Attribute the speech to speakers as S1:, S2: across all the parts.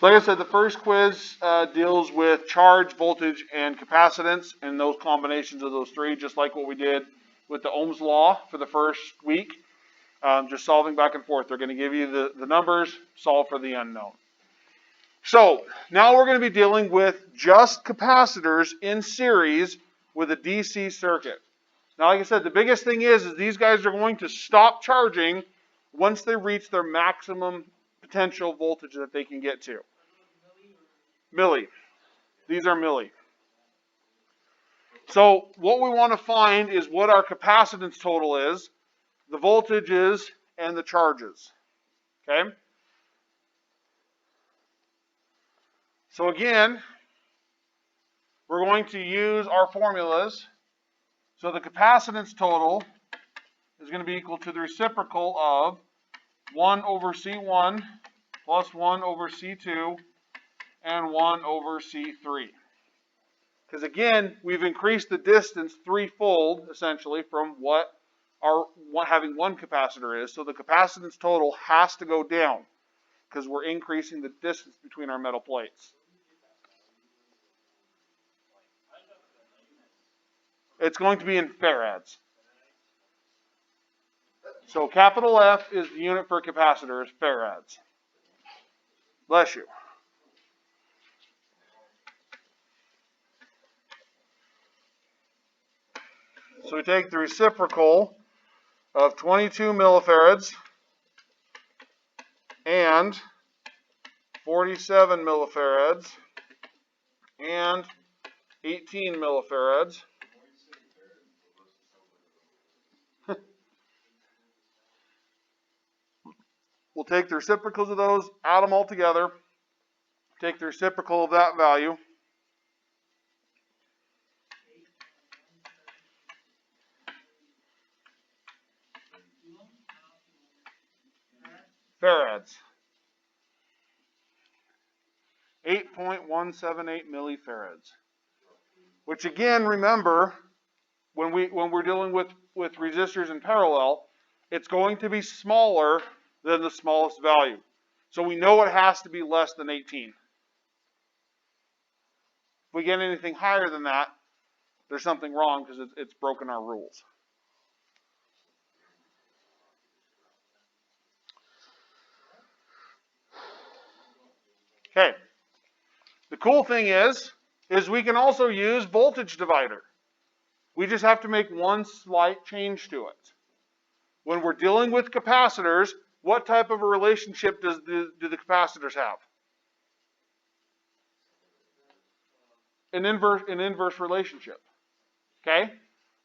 S1: Like I said, the first quiz deals with charge, voltage, and capacitance, and those combinations of those three, just like what we did with the Ohm's law for the first week. Just solving back and forth. They're going to give you the numbers, solve for the unknown. So now we're going to be dealing with just capacitors in series with a DC circuit. Now, like I said, the biggest thing is these guys are going to stop charging once they reach their maximum potential voltage that they can get to. Milli. These are milli. So what we want to find is what our capacitance total is, the voltages, and the charges. Okay? So again, we're going to use our formulas. So the capacitance total is going to be equal to the reciprocal of 1 over C1 plus 1 over C2 and 1 over C3. Because again, we've increased the distance threefold, essentially, from what our having one capacitor is. So the capacitance total has to go down because we're increasing the distance between our metal plates. It's going to be in farads. So capital F is the unit for capacitors, farads. Bless you. So we take the reciprocal of 22 millifarads and 47 millifarads and 18 millifarads. We'll take the reciprocals of those, add them all together, take the reciprocal of that value. Farads. 8.178 millifarads. Which again, remember, when we're dealing with resistors in parallel, it's going to be smaller than the smallest value. So we know it has to be less than 18. If we get anything higher than that, there's something wrong because it's broken our rules. Okay. The cool thing is we can also use voltage divider. We just have to make one slight change to it. When we're dealing with capacitors, what type of a relationship do the capacitors have? An inverse relationship. Okay?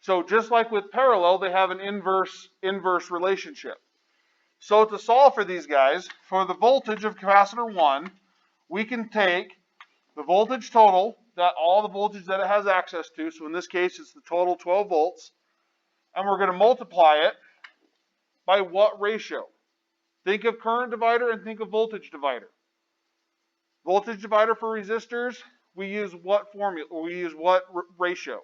S1: So just like with parallel, they have an inverse relationship. So to solve for these guys, for the voltage of capacitor 1, we can take the voltage total, all the voltage that it has access to, so in this case it's the total 12 volts, and we're going to multiply it by what ratio? Think of current divider and think of voltage divider. Voltage divider for resistors, we use what formula? We use what ratio?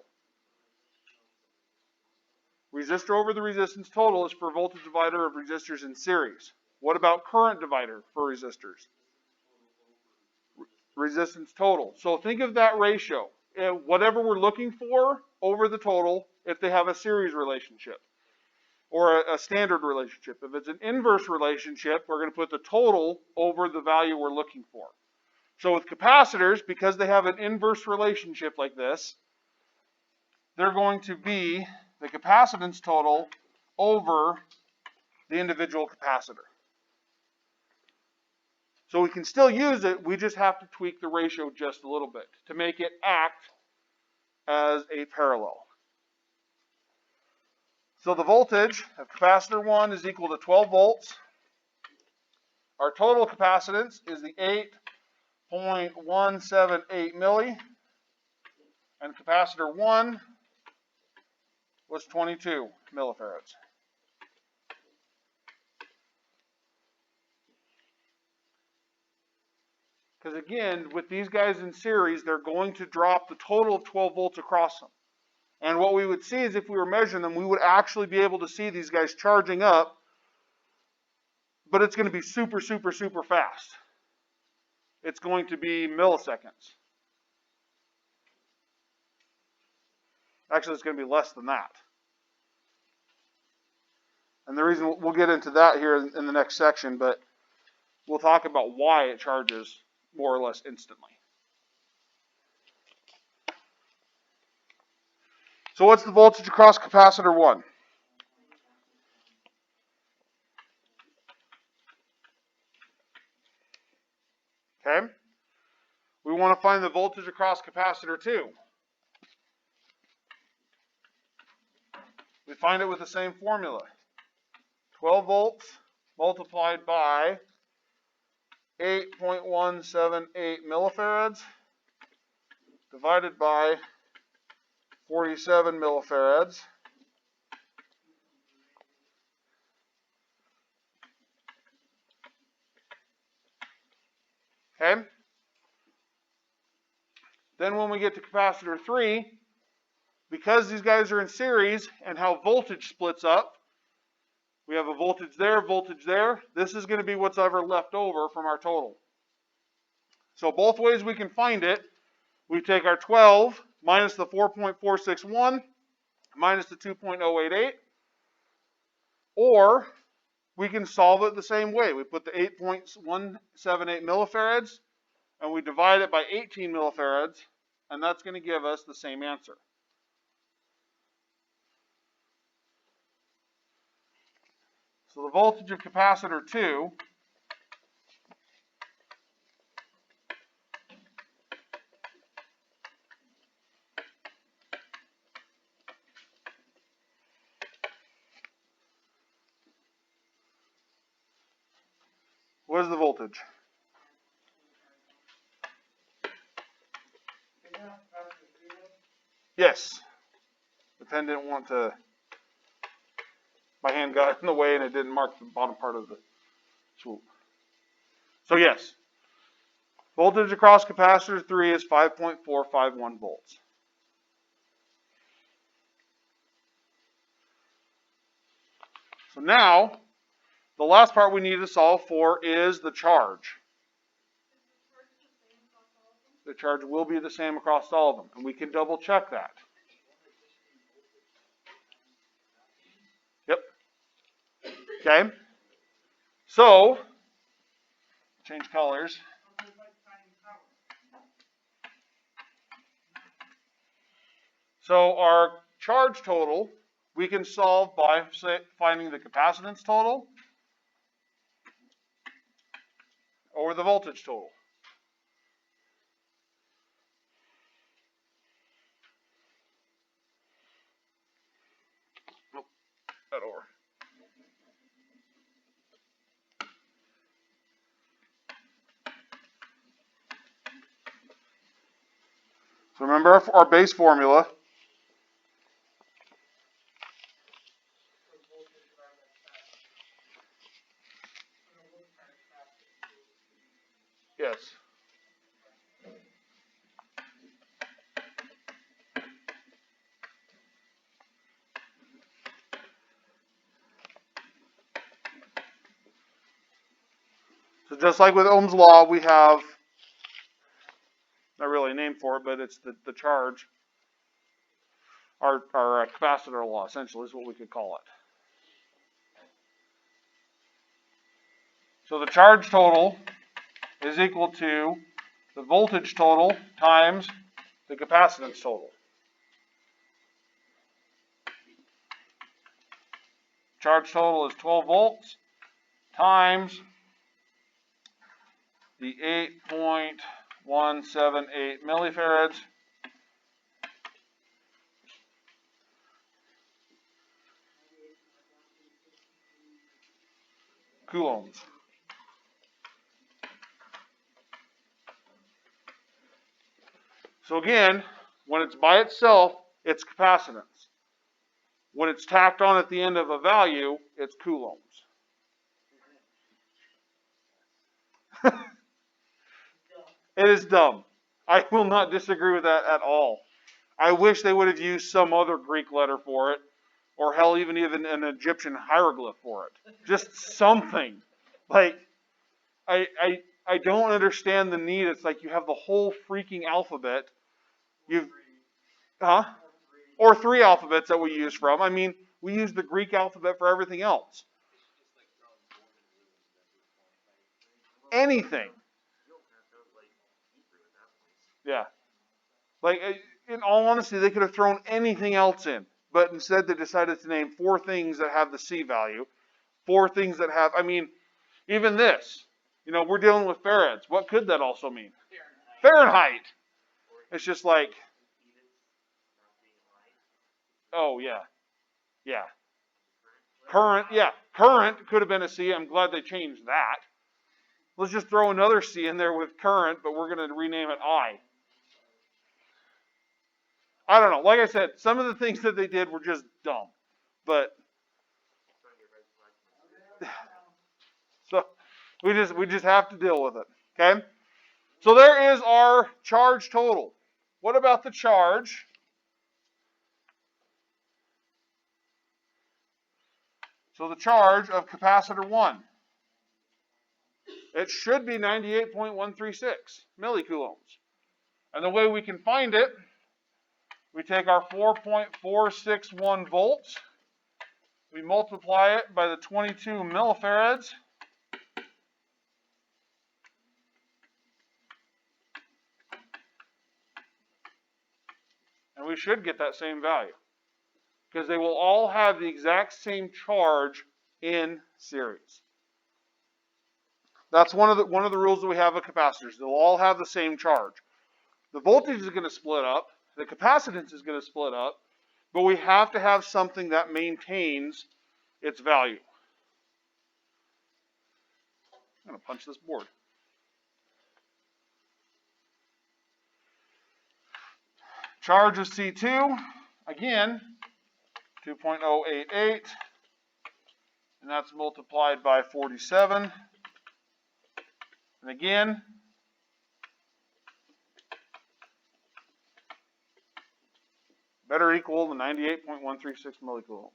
S1: Resistor over the resistance total is for voltage divider of resistors in series. What about current divider for resistors? Resistance total. So think of that ratio. Whatever we're looking for over the total if they have a series relationship or a standard relationship. If it's an inverse relationship, we're going to put the total over the value we're looking for. So with capacitors, because they have an inverse relationship like this, they're going to be the capacitance total over the individual capacitor. So we can still use it, we just have to tweak the ratio just a little bit to make it act as a parallel. So the voltage of capacitor 1 is equal to 12 volts. Our total capacitance is the 8.178 milli. And capacitor 1 was 22 millifarads. Because again, with these guys in series, they're going to drop the total of 12 volts across them. And what we would see is if we were measuring them, we would actually be able to see these guys charging up, but it's going to be super, super, super fast. it's going to be milliseconds. Actually, it's going to be less than that. And the reason, we'll get into that here in the next section, but we'll talk about why it charges more or less instantly. So what's the voltage across capacitor 1? Okay. We want to find the voltage across capacitor 2. We find it with the same formula. 12 volts multiplied by 8.178 millifarads divided by 47 millifarads. Okay? Then when we get to capacitor 3, because these guys are in series and how voltage splits up, we have a voltage there, this is going to be what's ever left over from our total. So both ways we can find it, we take our 12 minus the 4.461 minus the 2.088, or we can solve it the same way. We put the 8.178 millifarads and we divide it by 18 millifarads, and that's going to give us the same answer. So the voltage of capacitor 2 what is the voltage? Yes. The pen didn't want to, my hand got in the way and it didn't mark the bottom part of the swoop. So yes, voltage across capacitor 3 is 5.451 volts. So now, the last part we need to solve for is the charge. The charge will be the same across all of them, and we can double check that. Yep. Okay. So, change colors. So our charge total, we can solve by finding the capacitance total or the voltage total. Nope, that over. So remember our base formula. Yes. So just like with Ohm's law, we have, not really a name for it, but it's the charge. Our capacitor law, essentially, is what we could call it. So the charge total is equal to the voltage total times the capacitance total. Charge total is 12 volts times the 8.178 millifarads coulombs. So again, when it's by itself, it's capacitance. When it's tacked on at the end of a value, it's coulombs. It is dumb. I will not disagree with that at all. I wish they would have used some other Greek letter for it, or hell, even an Egyptian hieroglyph for it. Just something. Like, I I don't understand the need. It's like you have the whole freaking alphabet. You've, huh? Or 3 alphabets that we use from. I mean, we use the Greek alphabet for everything else. Anything. Yeah. Like, in all honesty, they could have thrown anything else in. But instead, they decided to name 4 things that have the C value. 4 things that have, I mean, even this. You know, we're dealing with farads. What could that also mean? Fahrenheit. It's just like, oh, yeah. Yeah. Current, yeah. Current could have been a C. I'm glad they changed that. Let's just throw another C in there with current, but we're going to rename it I. I don't know. Like I said, some of the things that they did were just dumb. But so we just have to deal with it. Okay? So there is our charge total. What about the charge? So the charge of capacitor 1. It should be 98.136 millicoulombs. And the way we can find it, we take our 4.461 volts, we multiply it by the 22 millifarads, and we should get that same value. Because they will all have the exact same charge in series. That's one of the rules that we have with capacitors. They'll all have the same charge. The voltage is going to split up. The capacitance is going to split up. But we have to have something that maintains its value. I'm going to punch this board. Charge of C2, again, 2.088. And that's multiplied by 47. And again, better equal than 98.136 millicoulombs.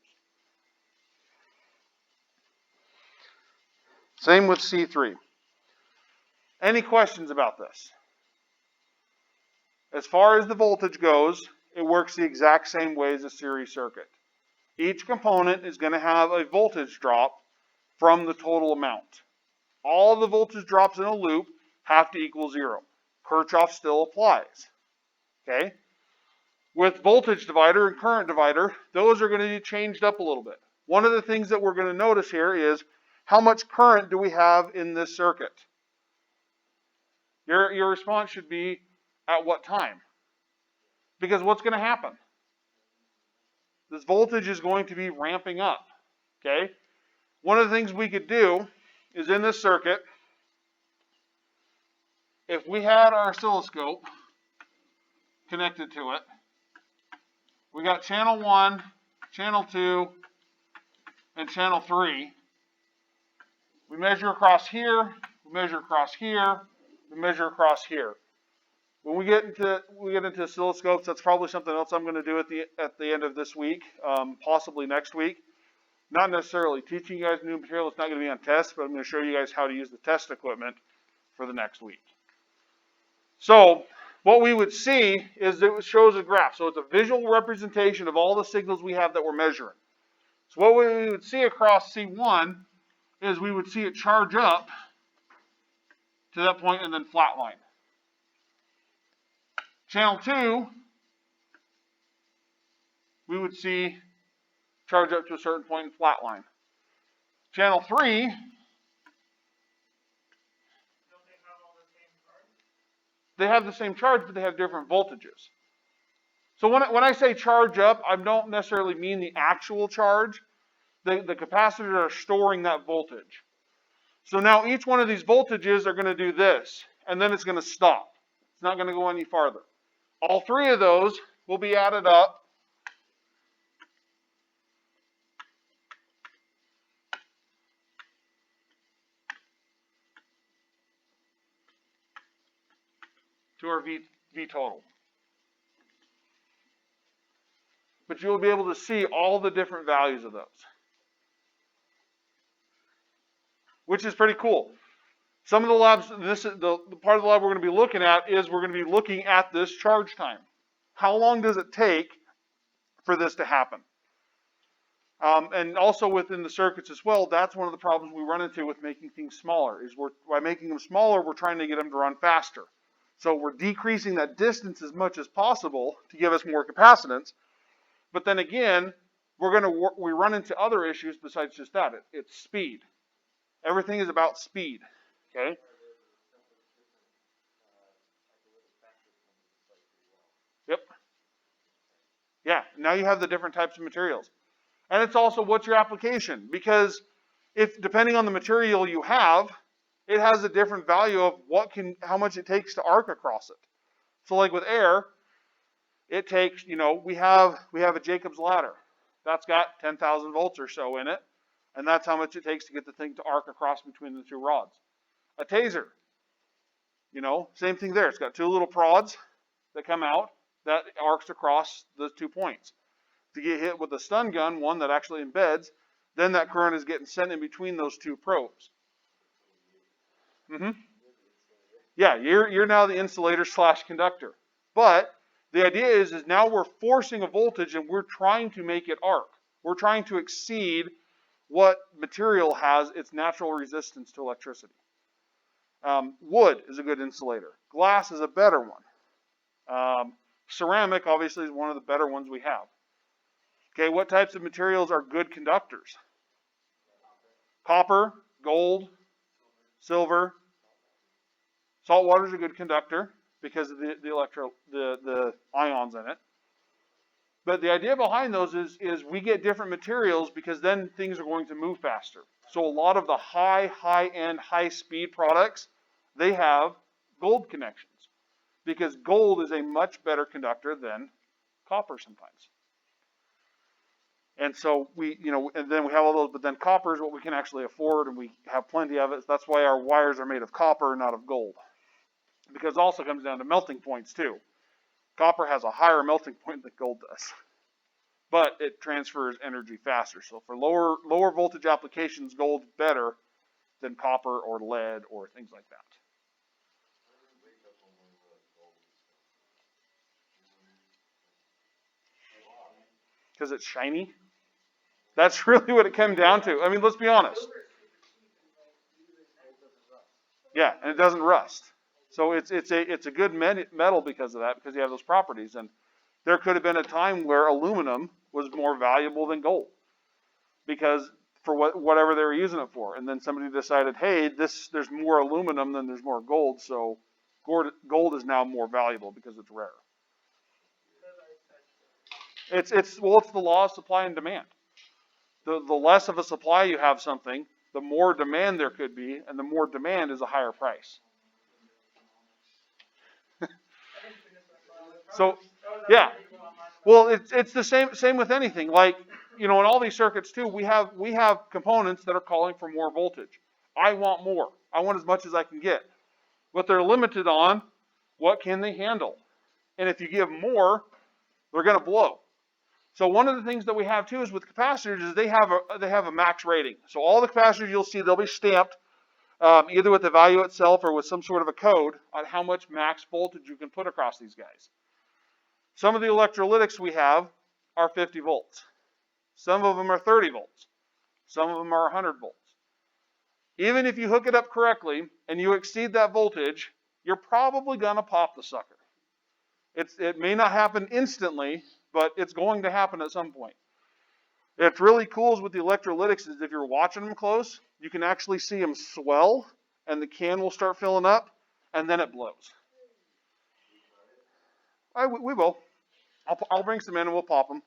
S1: Same with C3. Any questions about this? As far as the voltage goes, it works the exact same way as a series circuit. Each component is going to have a voltage drop from the total amount. All the voltage drops in a loop have to equal 0. Kirchhoff still applies. Okay? With voltage divider and current divider, those are going to be changed up a little bit. One of the things that we're going to notice here is how much current do we have in this circuit? Your response should be at what time? Because what's going to happen? This voltage is going to be ramping up. Okay? One of the things we could do is in this circuit, if we had our oscilloscope connected to it, we got channel 1, channel 2, and channel 3. We measure across here, we measure across here, we measure across here. When we get into oscilloscopes, that's probably something else I'm going to do at the end of this week, possibly next week. Not necessarily teaching you guys new material. It's not going to be on tests, but I'm going to show you guys how to use the test equipment for the next week. So what we would see is it shows a graph. So it's a visual representation of all the signals we have that we're measuring. So what we would see across C1 is we would see it charge up to that point and then flatline. Channel 2, we would see charge up to a certain point and flatline. Channel 3, don't they have all the same charge? They have the same charge, but they have different voltages. So when I say charge up, I don't necessarily mean the actual charge. The capacitors are storing that voltage. So now each one of these voltages are going to do this, and then it's going to stop. It's not going to go any farther. All 3 of those will be added up to our V total. But you'll be able to see all the different values of those, which is pretty cool. Some of the labs, this is the part of the lab we're going to be looking at is we're going to be looking at this charge time. How long does it take for this to happen? And also within the circuits as well, that's one of the problems we run into with making things smaller, is by making them smaller, we're trying to get them to run faster. So we're decreasing that distance as much as possible to give us more capacitance. But then again, we run into other issues besides just that. It's speed. Everything is about speed. Okay? Yep. Yeah, now you have the different types of materials. And it's also what's your application, because if depending on the material you have, it has a different value of how much it takes to arc across it. So like with air, it takes, we have a Jacob's ladder. That's got 10,000 volts or so in it, and that's how much it takes to get the thing to arc across between the two rods. A taser, same thing there. It's got two little prods that come out that arcs across the 2 points. To get hit with a stun gun, one that actually embeds, then that current is getting sent in between those two probes. Yeah, you're now the insulator / conductor. But the idea is now we're forcing a voltage and we're trying to make it arc. We're trying to exceed what material has its natural resistance to electricity. Wood is a good insulator. Glass is a better one. Ceramic, obviously, is one of the better ones we have. Okay, what types of materials are good conductors? Copper, gold, silver. Salt water is a good conductor because of the ions in it. But the idea behind those is we get different materials because then things are going to move faster. So a lot of the high-end, high-speed products, they have gold connections because gold is a much better conductor than copper sometimes. And so and then we have all those, but then copper is what we can actually afford, and we have plenty of it. That's why our wires are made of copper, not of gold. Because it also comes down to melting points too. Copper has a higher melting point than gold does, but it transfers energy faster. So for lower voltage applications, gold's better than copper or lead or things like that. Because it's shiny. That's really what it came down to. I mean, let's be honest. Yeah, and it doesn't rust. So it's a good metal because of that, because you have those properties. And there could have been a time where aluminum was more valuable than gold, because for whatever they were using it for. And then somebody decided, hey, there's more aluminum than there's more gold, so gold is now more valuable because it's rare. It's the law of supply and demand. The less of a supply you have something, the more demand there could be, and the more demand is a higher price. So, yeah. Well, it's the same with anything. Like, in all these circuits too, we have components that are calling for more voltage. I want more. I want as much as I can get. But they're limited on what can they handle. And if you give more, they're going to blow. So one of the things that we have too is with capacitors is they have a max rating. So all the capacitors you'll see, they'll be stamped either with the value itself or with some sort of a code on how much max voltage you can put across these guys. Some of the electrolytics we have are 50 volts. Some of them are 30 volts. Some of them are 100 volts. Even if you hook it up correctly and you exceed that voltage, you're probably going to pop the sucker. It may not happen instantly, but it's going to happen at some point. It's really cool with the electrolytics is if you're watching them close, you can actually see them swell, and the can will start filling up, and then it blows. We will. I'll bring some in and we'll pop them.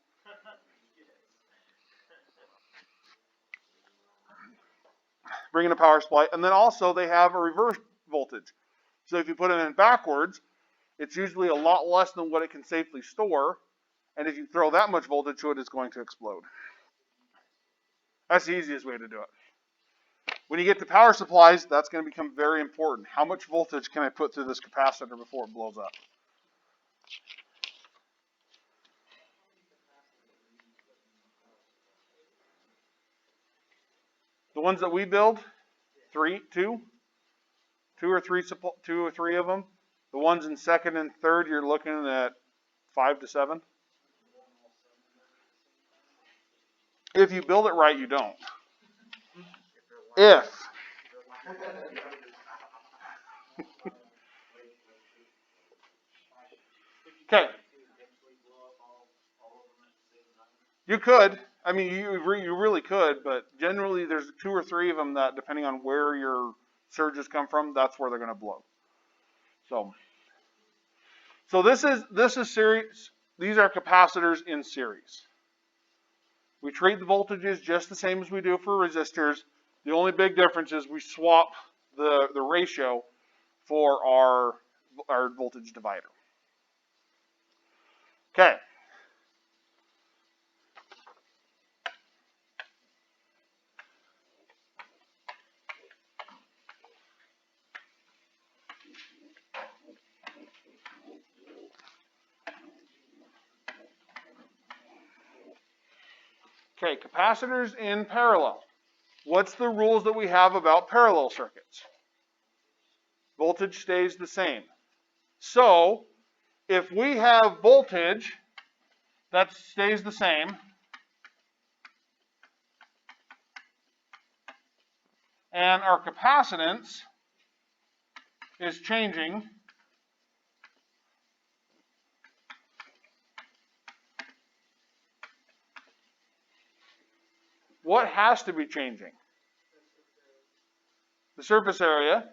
S1: Bring in a power supply, and then also they have a reverse voltage. So if you put it in backwards, it's usually a lot less than what it can safely store. And if you throw that much voltage to it, it's going to explode. That's the easiest way to do it. When you get to power supplies, that's going to become very important. How much voltage can I put through this capacitor before it blows up? The ones that we build, 2. two or three of them. The ones in second and third, you're looking at 5 to 7. If you build it right, you don't. If. Okay. You could. I mean, you really could, but generally there's 2 or 3 of them that, depending on where your surges come from, that's where they're going to blow. So this is series. These are capacitors in series. We treat the voltages just the same as we do for resistors. The only big difference is we swap the ratio for our voltage divider. Okay. Okay, capacitors in parallel. What's the rules that we have about parallel circuits? Voltage stays the same. So, if we have voltage that stays the same, and our capacitance is changing, what has to be changing? The surface area.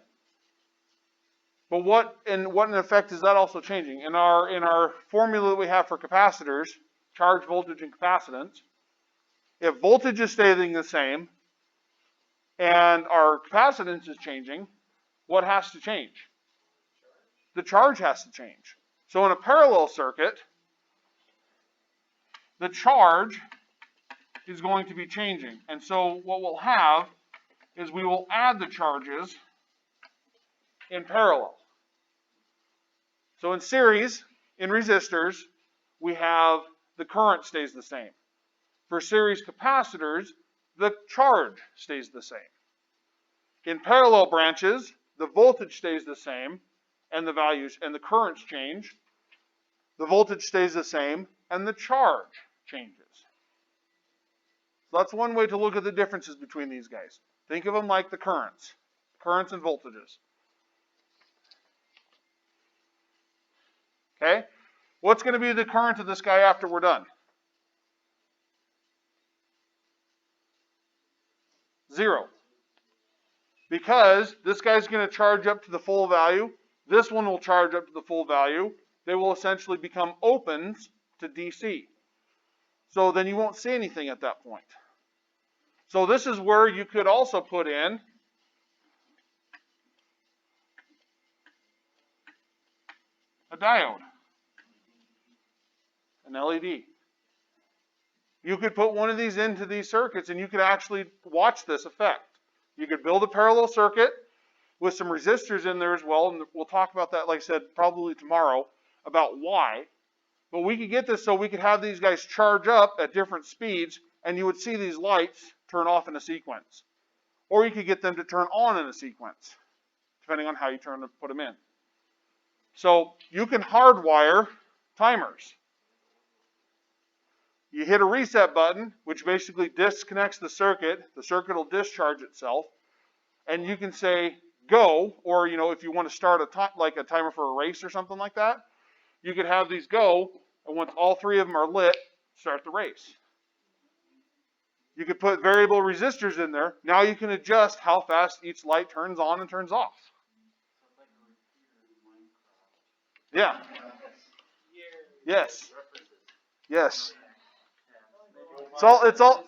S1: But what in effect is that also changing? In our formula that we have for capacitors, charge, voltage, and capacitance, if voltage is staying the same and our capacitance is changing, what has to change? The charge has to change. So in a parallel circuit, the charge is going to be changing. And so what we'll have is we will add the charges in parallel. So in series, in resistors, we have the current stays the same. For series capacitors, the charge stays the same. In parallel branches, the voltage stays the same and the values and the currents change. The voltage stays the same and the charge changes. So that's one way to look at the differences between these guys. Think of them like the currents and voltages. Okay? What's going to be the current of this guy after we're done? 0. Because this guy's going to charge up to the full value. This one will charge up to the full value. They will essentially become opens to DC. So then you won't see anything at that point. So this is where you could also put in a diode, an LED. You could put one of these into these circuits and you could actually watch this effect. You could build a parallel circuit with some resistors in there as well, and we'll talk about that, like I said, probably tomorrow, about why. But we could get this so we could have these guys charge up at different speeds, and you would see these lights turn off in a sequence. Or you could get them to turn on in a sequence, depending on how you put them in. So you can hardwire timers. You hit a reset button, which basically disconnects the circuit. The circuit will discharge itself. And you can say, go, or if you want to start like a timer for a race or something like that, you could have these go, and once all 3 of them are lit, start the race. You could put variable resistors in there. Now you can adjust how fast each light turns on and turns off. Yeah. Yes. Yes. It's all.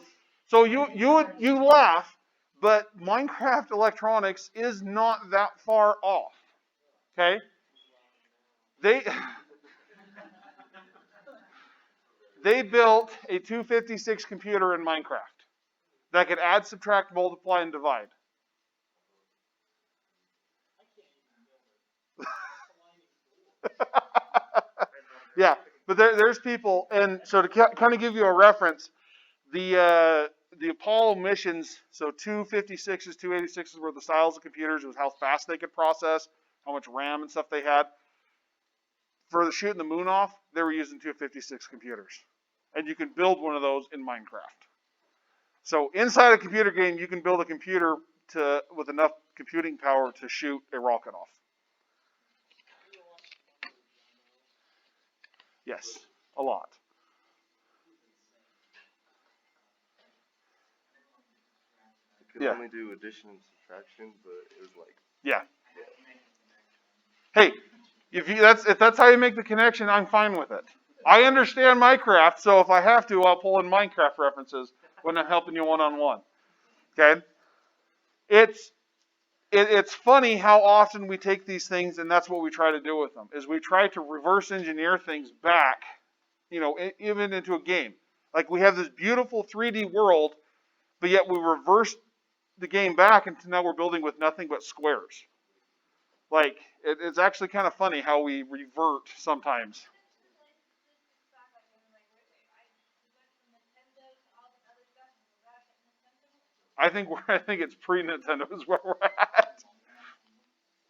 S1: So you laugh, but Minecraft electronics is not that far off. Okay. They built a 256 computer in Minecraft that could add, subtract, multiply, and divide. Yeah, but there's people, and so to kind of give you a reference, the the Apollo missions, so 256s, 286s were the styles of computers. It was how fast they could process, how much RAM and stuff they had. For shooting the moon off, they were using 256 computers. And you can build one of those in Minecraft. So inside a computer game, you can build a computer with enough computing power to shoot a rocket off. Yes, a lot.
S2: It could only do addition and subtraction, but it was like...
S1: Yeah. Hey, if that's how you make the connection, I'm fine with it. I understand Minecraft, so if I have to, I'll pull in Minecraft references when I'm helping you one-on-one. Okay? It's funny how often we take these things, and that's what we try to do with them, is we try to reverse engineer things back, even into a game. Like we have this beautiful 3D world, but yet we reverse the game back, and now we're building with nothing but squares. Like, it's actually kind of funny how we revert sometimes. I think it's pre-Nintendo is where we're at.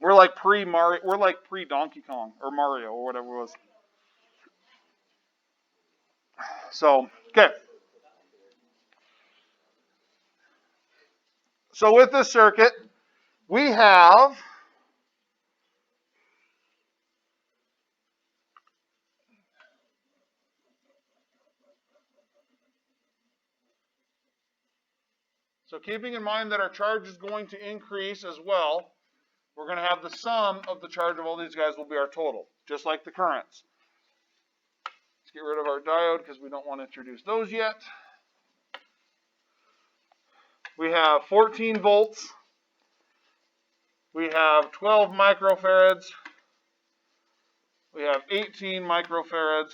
S1: We're like pre-Mario. We're like pre-Donkey Kong or Mario or whatever it was. So, okay. So with this circuit, we have so keeping in mind that our charge is going to increase as well, we're going to have the sum of the charge of all these guys will be our total, just like the currents. Let's get rid of our diode because we don't want to introduce those yet. We have 14 volts. We have 12 microfarads. We have 18 microfarads.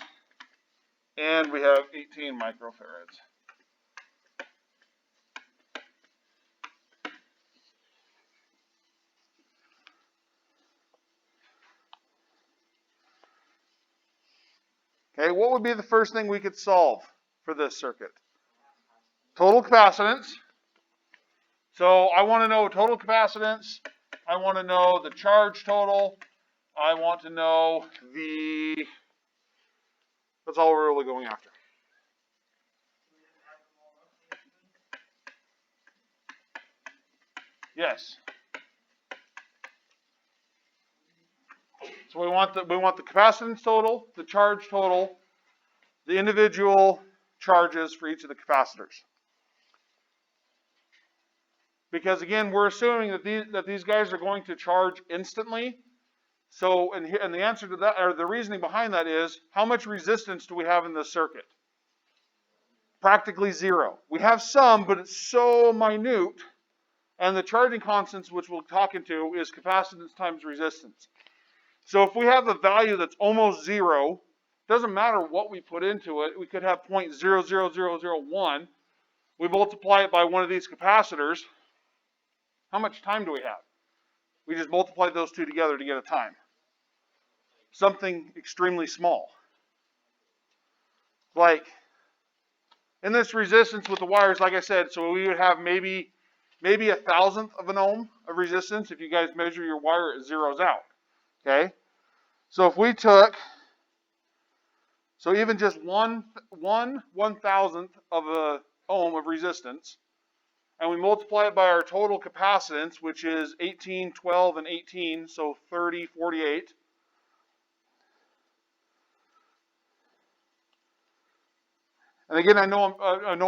S1: And we have 18 microfarads. Okay, what would be the first thing we could solve for this circuit? Total capacitance. So I want to know total capacitance. I want to know the charge total. I want to know that's all we're really going after. Yes. So we want the capacitance total, the charge total, the individual charges for each of the capacitors. Because again, we're assuming that these guys are going to charge instantly. So, and the answer to that, or the reasoning behind that is, how much resistance do we have in this circuit? Practically zero. We have some, but it's so minute. And the charging constants, which we'll talk into, is capacitance times resistance. So if we have a value that's almost zero, doesn't matter what we put into it. We could have 0.00001. We multiply it by one of these capacitors. How much time do we have? We just multiply those two together to get a time. Something extremely small. Like, in this resistance with the wires, like I said, so we would have maybe 1,000th of an ohm of resistance if you guys measure your wire, it zeroes out. Okay? So if we took, so even just one 1,000th of an ohm of resistance, and we multiply it by our total capacitance, which is 18, 12, and 18, so 30, 48. And again, I know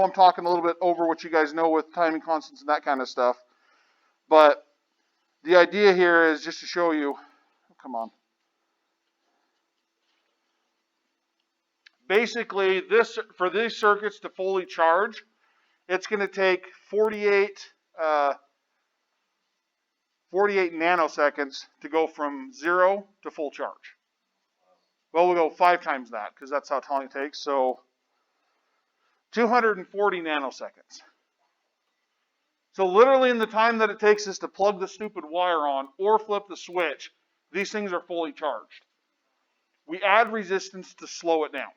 S1: I'm talking a little bit over what you guys know with timing constants and that kind of stuff, but the idea here is just to show you. Oh, come on. Basically, for these circuits to fully charge, it's going to take 48 nanoseconds to go from 0 to full charge. Well, we'll go 5 times that because that's how long it takes. So 240 nanoseconds. So literally in the time that it takes us to plug the stupid wire on or flip the switch, these things are fully charged. We add resistance to slow it down.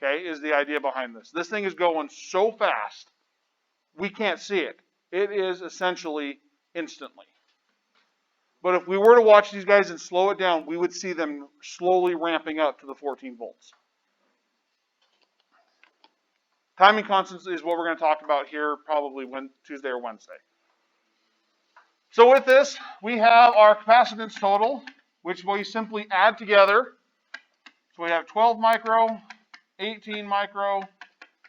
S1: okay, is the idea behind this. This thing is going so fast, we can't see it. It is essentially instantly. But if we were to watch these guys and slow it down, we would see them slowly ramping up to the 14 volts. Timing constants is what we're going to talk about here probably Tuesday or Wednesday. So with this, we have our capacitance total, which we simply add together. So we have 12 micro, 18 micro,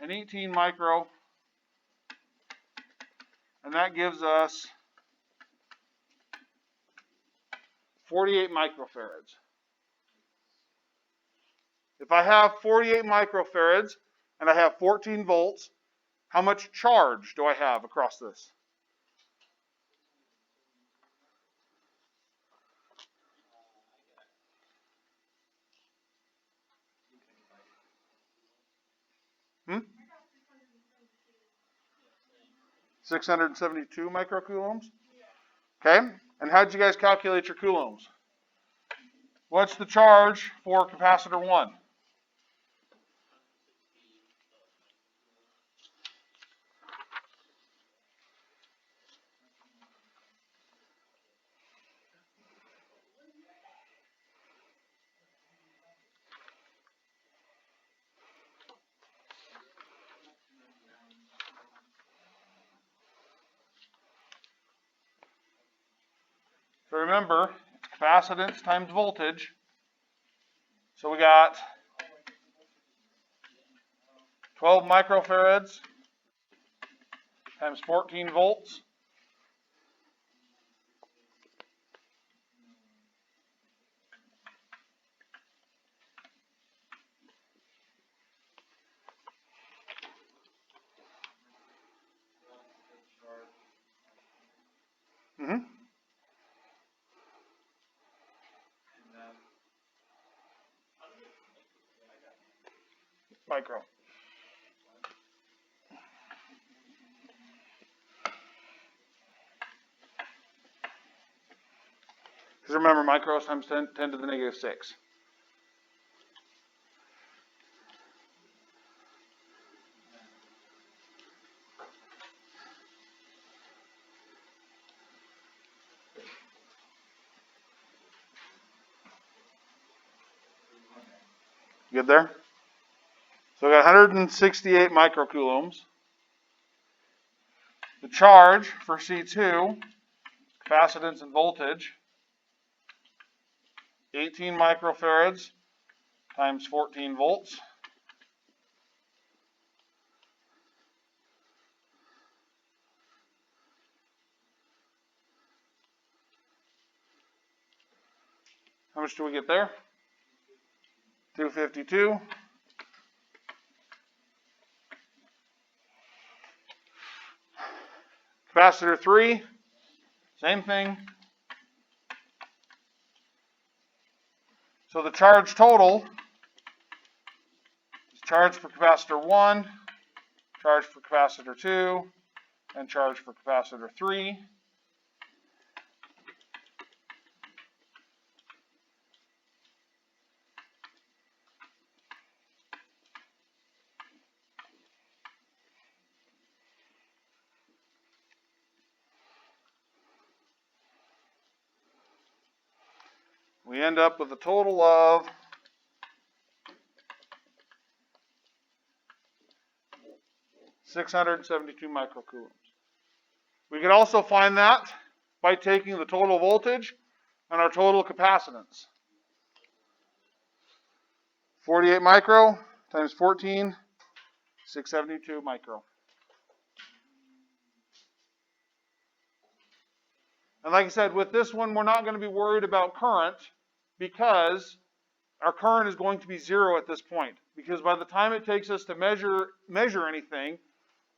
S1: and 18 micro. And that gives us 48 microfarads. If I have 48 microfarads and I have 14 volts, how much charge do I have across this? Hmm? 672 microcoulombs? Okay, and how did you guys calculate your coulombs? What's the charge for capacitor 1? So remember, it's capacitance times voltage. So we got 12 microfarads times 14 volts. Mm-hmm. Micro. Because remember, micros times 10 to the negative 6. Good there? So we got 168 microcoulombs. The charge for C2, capacitance and voltage, 18 microfarads times 14 volts. How much do we get there? 252. Capacitor 3, same thing. So the charge total is charge for capacitor 1, charge for capacitor 2, and charge for capacitor 3. We end up with a total of 672 microcoulombs. We can also find that by taking the total voltage and our total capacitance. 48 micro times 14, 672 micro. And like I said, with this one, we're not going to be worried about current because our current is going to be 0 at this point. Because by the time it takes us to measure anything,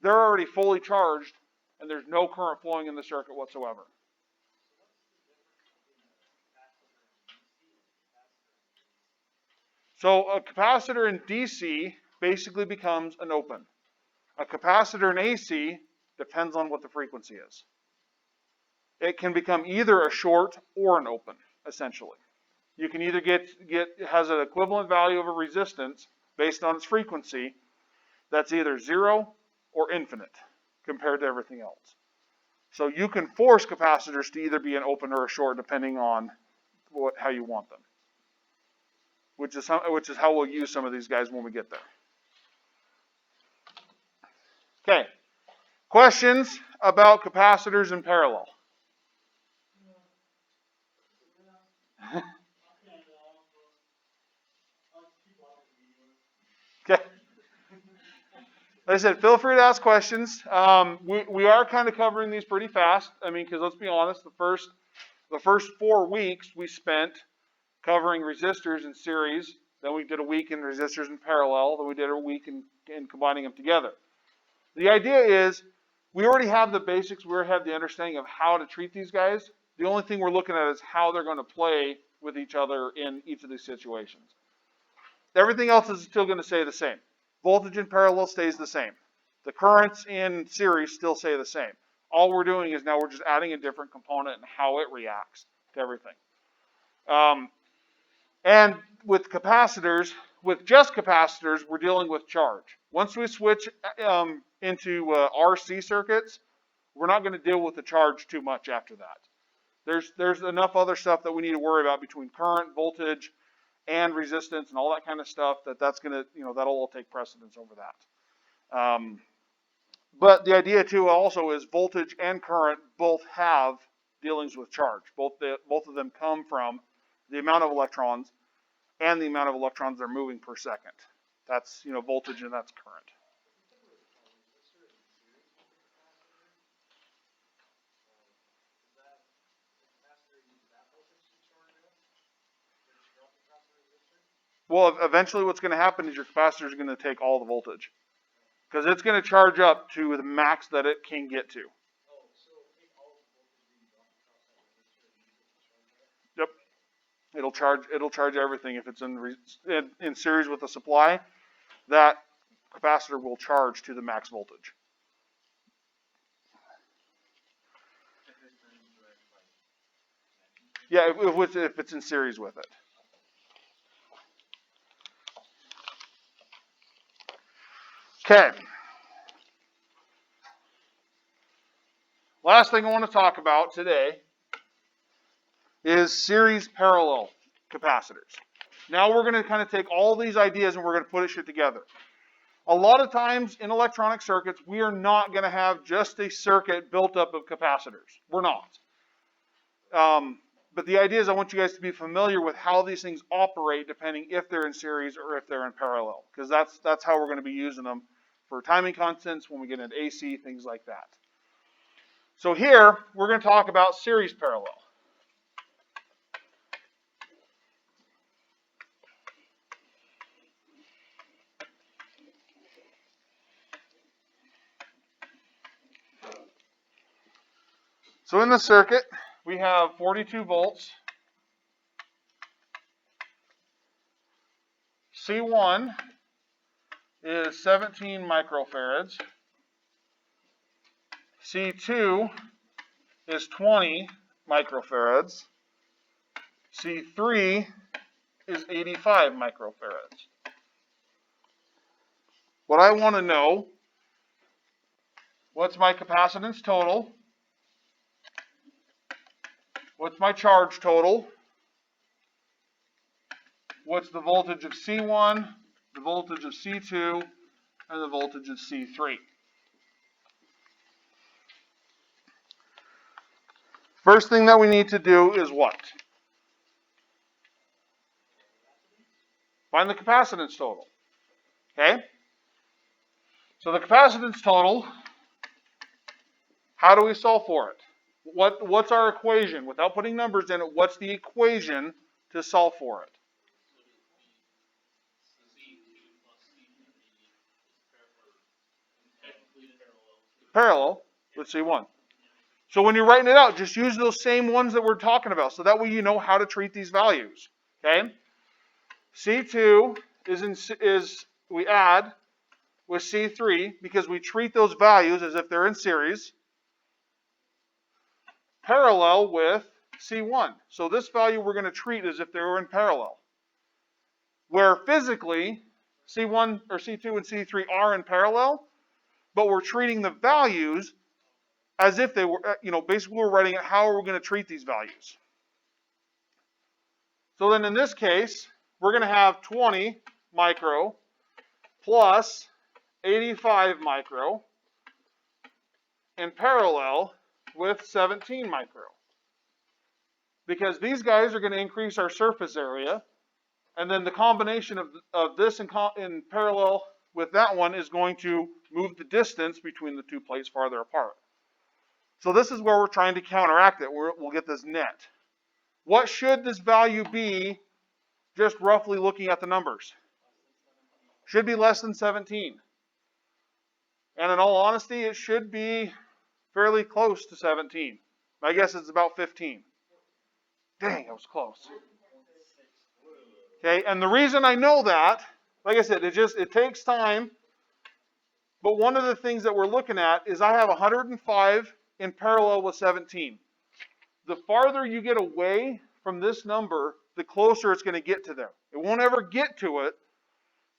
S1: they're already fully charged and there's no current flowing in the circuit whatsoever. So a capacitor in DC basically becomes an open. A capacitor in AC depends on what the frequency is. It can become either a short or an open, essentially. You can either get has an equivalent value of a resistance, based on its frequency, that's either 0 or infinite compared to everything else. So you can force capacitors to either be an open or a short depending on how you want them, which is how we'll use some of these guys when we get there. Okay, questions about capacitors in parallel? Okay. Like I said, feel free to ask questions. We are kind of covering these pretty fast. I mean, because let's be honest, the first 4 weeks we spent covering resistors in series. Then we did a week in resistors in parallel. Then we did a week in combining them together. The idea is we already have the basics. We already have the understanding of how to treat these guys. The only thing we're looking at is how they're going to play with each other in each of these situations. Everything else is still going to stay the same. Voltage in parallel stays the same. The currents in series still stay the same. All we're doing is now we're just adding a different component and how it reacts to everything. And with capacitors, with just capacitors, we're dealing with charge. Once we switch into RC circuits, we're not going to deal with the charge too much after that. There's enough other stuff that we need to worry about between current, voltage, and resistance and all that kind of stuff that's going to, that'll all take precedence over that. But the idea too also is voltage and current both have dealings with charge. Both of them come from the amount of electrons and the amount of electrons they're moving per second. That's voltage and that's current. Well, eventually what's going to happen is your capacitor is going to take all the voltage. Because it's going to charge up to the max that it can get to. Yep. It'll charge everything if it's in series with the supply. That capacitor will charge to the max voltage. Yeah, if it's in series with it. Okay. Last thing I want to talk about today is series parallel capacitors. Now we're going to kind of take all these ideas and we're going to put shit together. A lot of times in electronic circuits, we are not going to have just a circuit built up of capacitors. We're not. But the idea is I want you guys to be familiar with how these things operate depending if they're in series or if they're in parallel. Because that's how we're going to be using them for timing constants, when we get into AC, things like that. So here, we're going to talk about series parallel. So in the circuit, we have 42 volts. C1 is 17 microfarads. C2 is 20 microfarads. C3 is 85 microfarads. What I want to know, what's my capacitance total? What's my charge total? What's the voltage of C1, the voltage of C2, and the voltage of C3? First thing that we need to do is what? Find the capacitance total. Okay? So the capacitance total, how do we solve for it? What's our equation? Without putting numbers in it, what's the equation to solve for it? Parallel with C1. So when you're writing it out, just use those same ones that we're talking about. So that way you know how to treat these values. Okay? C2 is we add with C3 because we treat those values as if they're in series. Parallel with C1. So this value we're going to treat as if they were in parallel. Where physically, C1 or C2 and C3 are in parallel, but we're treating the values as if they were, basically we're writing it, how are we going to treat these values? So then in this case, we're going to have 20 micro plus 85 micro in parallel with 17 micro. Because these guys are going to increase our surface area, and then the combination of this in parallel with that one is going to move the distance between the two plates farther apart. So this is where we're trying to counteract it. We'll get this net. What should this value be, just roughly looking at the numbers? Should be less than 17. And in all honesty, it should be fairly close to 17. My guess is about 15. Dang, I was close. Okay, and the reason I know that, like I said, it takes time. But one of the things that we're looking at is I have 105 in parallel with 17. The farther you get away from this number, the closer it's going to get to there. It won't ever get to it,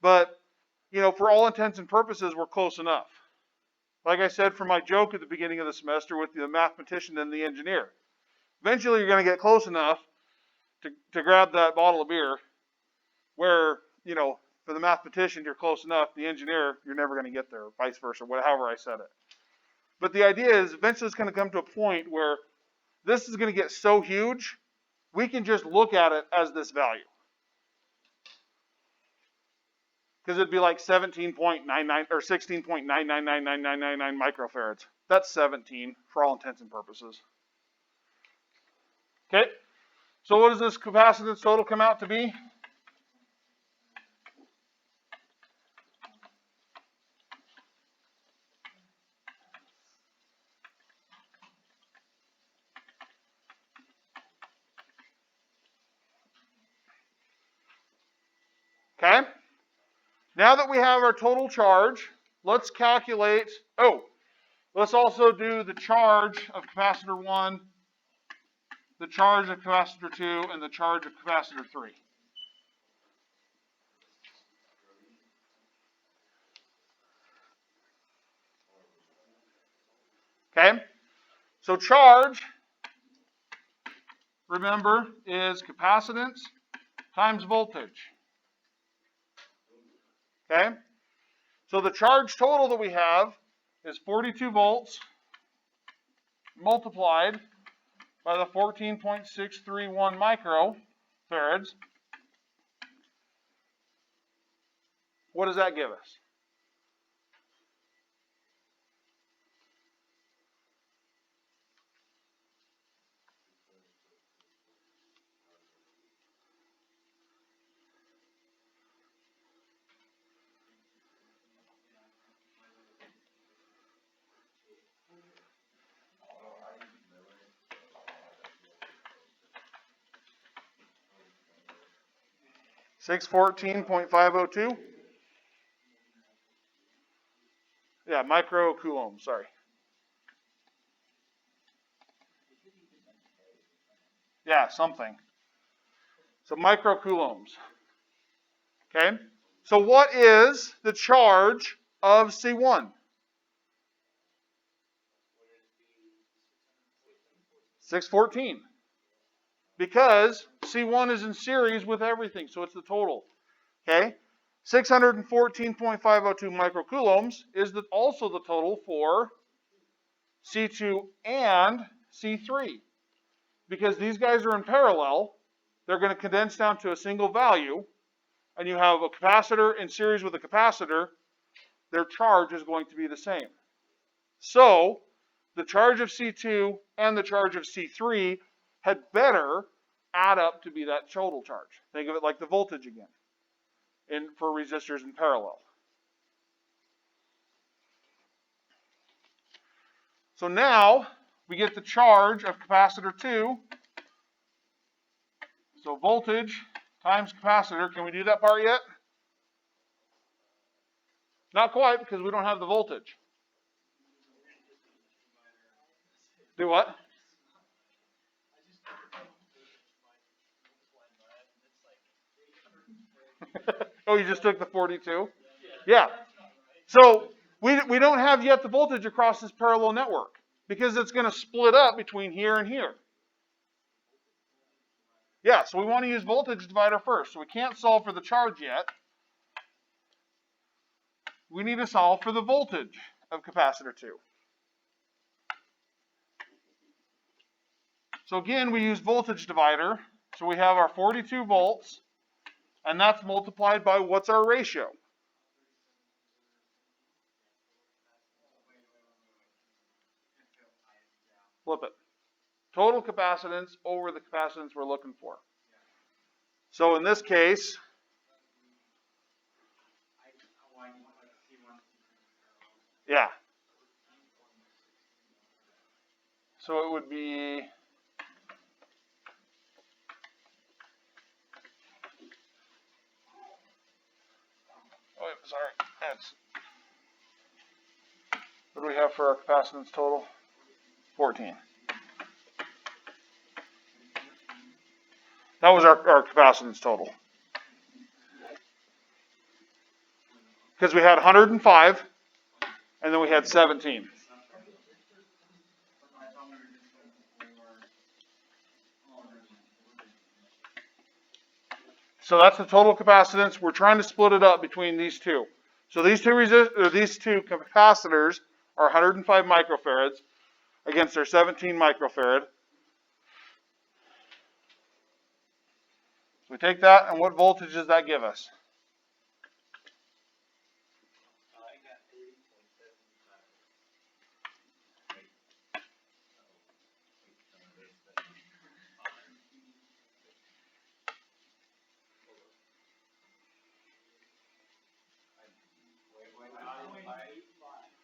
S1: but for all intents and purposes, we're close enough. Like I said for my joke at the beginning of the semester with the mathematician and the engineer. Eventually you're going to get close enough to grab that bottle of beer where, for the mathematician, you're close enough. The engineer, you're never going to get there, or vice versa, however I said it. But the idea is eventually it's going to come to a point where this is going to get so huge, we can just look at it as this value. Because it'd be like 17.99 or 16.9999999 microfarads. That's 17 for all intents and purposes. Okay, so what does this capacitance total come out to be? Okay, now that we have our total charge, let's calculate, let's also do the charge of capacitor 1, the charge of capacitor 2, and the charge of capacitor 3. Okay, so charge, remember, is capacitance times voltage. Okay, so the charge total that we have is 42 volts multiplied by the 14.631 microfarads. What does that give us? $614.502. Yeah, microcoulomb, sorry. Yeah, something. So microcoulombs. Okay? So what is the charge of C1? 614. Because C1 is in series with everything, so it's the total. Okay? 614.502 microcoulombs is also the total for C2 and C3. Because these guys are in parallel, they're going to condense down to a single value, and you have a capacitor in series with a capacitor, their charge is going to be the same. So, the charge of C2 and the charge of C3 had better add up to be that total charge. Think of it like the voltage again for resistors in parallel. So now we get the charge of capacitor 2. So voltage times capacitor. Can we do that part yet? Not quite, because we don't have the voltage. Do what? Oh, you just took the 42? Yeah. So we don't have yet the voltage across this parallel network because it's going to split up between here and here. Yeah, so we want to use voltage divider first. So we can't solve for the charge yet. We need to solve for the voltage of capacitor 2. So again, we use voltage divider. So we have our 42 volts, and that's multiplied by what's our ratio? Flip it. Total capacitance over the capacitance we're looking for. So in this case, yeah. So it would be, oh, sorry, that's, what do we have for our capacitance total? 14. That was our capacitance total. Because we had 105, and then we had 17. So that's the total capacitance. We're trying to split it up between these two. So these two capacitors are 105 microfarads against our 17 microfarad. We take that, and what voltage does that give us?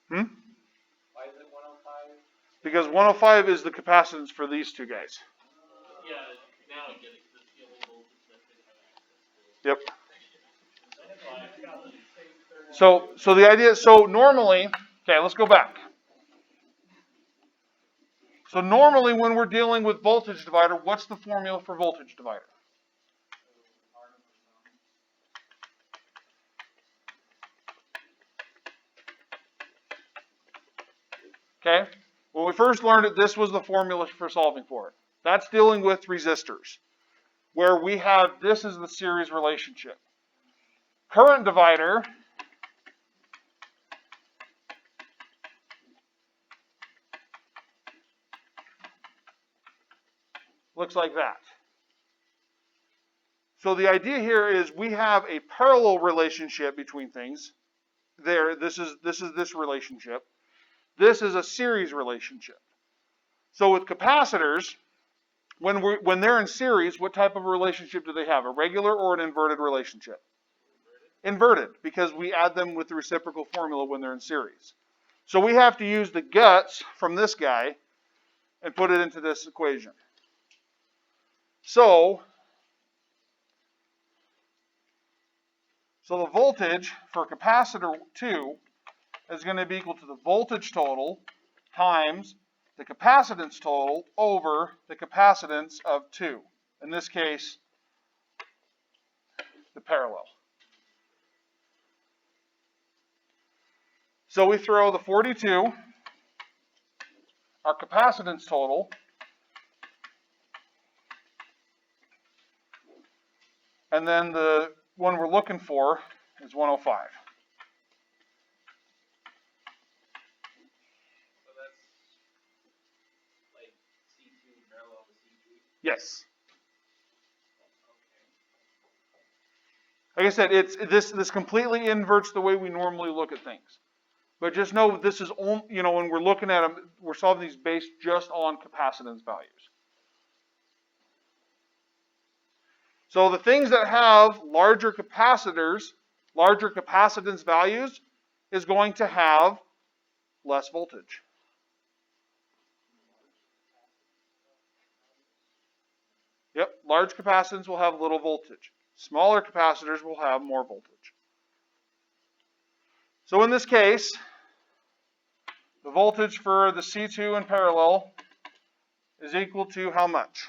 S1: Hmm?
S3: Why is it 105?
S1: Because 105 is the capacitance for these two guys.
S3: Yeah, now I get it, because it's the only voltage that they
S1: Yep.
S3: have access to.
S1: So the idea, so normally, okay, let's go back. So normally when we're dealing with voltage divider, what's the formula for voltage divider? Okay? When we first learned it, this was the formula for solving for it. That's dealing with resistors, where we have, this is the series relationship. Current divider looks like that. So the idea here is we have a parallel relationship between things. There, this is this relationship. This is a series relationship. So with capacitors, when they're in series, what type of relationship do they have? A regular or an inverted relationship? Inverted, because we add them with the reciprocal formula when they're in series. So we have to use the guts from this guy and put it into this equation. So the voltage for capacitor 2 is going to be equal to the voltage total times the capacitance total over the capacitance of 2. In this case, the parallel. So we throw the 42, our capacitance total, and then the one we're looking for is 105.
S3: So that's like C2 parallel to C3?
S1: Yes. Like I said, this completely inverts the way we normally look at things. But just know this is only, when we're looking at them, we're solving these based just on capacitance values. So the things that have larger capacitors, larger capacitance values, is going to have less voltage. Yep, large capacitance will have little voltage. Smaller capacitors will have more voltage. So in this case, the voltage for the C2 in parallel is equal to how much?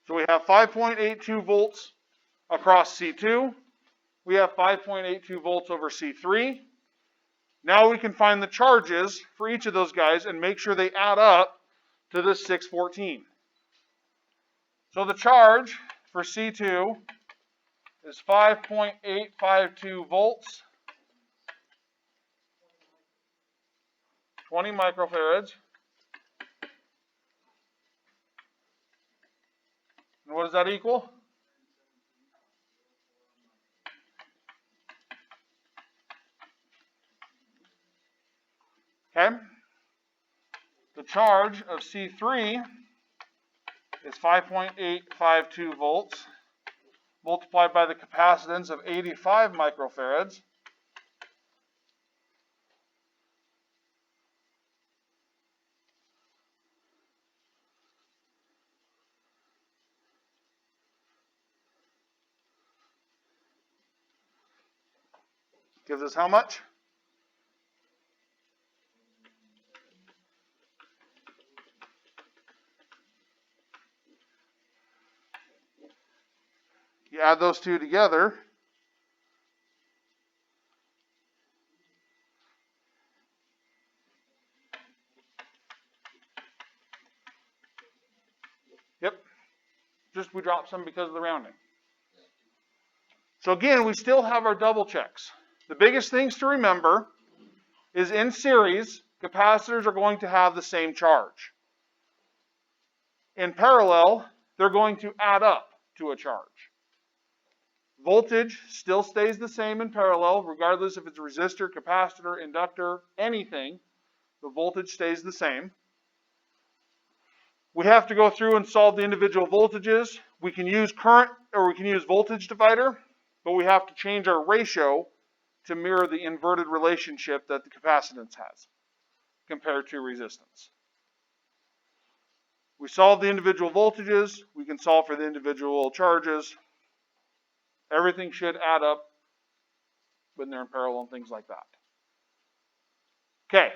S1: So we have 5.82 volts across C2. We have 5.82 volts over C3. Now we can find the charges for each of those guys and make sure they add up to this 614. So the charge for C2 is 5.852 volts, 20 microfarads. And what does that equal? Okay. The charge of C3 is 5.852 volts multiplied by the capacitance of 85 microfarads. Gives us how much? You add those two together. Yep. Just we dropped some because of the rounding. So again, we still have our double checks. The biggest things to remember is in series, capacitors are going to have the same charge. In parallel, they're going to add up to a charge. Voltage still stays the same in parallel, regardless if it's a resistor, capacitor, inductor, anything. The voltage stays the same. We have to go through and solve the individual voltages. We can use current or we can use voltage divider, but we have to change our ratio to mirror the inverted relationship that the capacitance has compared to resistance. We solve the individual voltages. We can solve for the individual charges. Everything should add up when they're in parallel and things like that. Okay.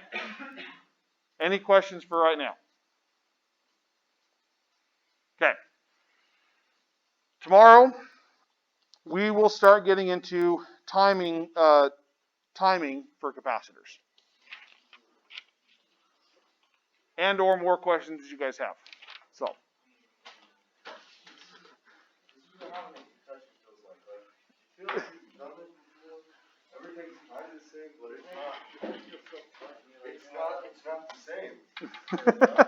S1: Any questions for right now? Okay. Tomorrow, we will start getting into timing for capacitors. And or more questions that you guys have. So.
S2: Everything's kind of the same, but it's not the same.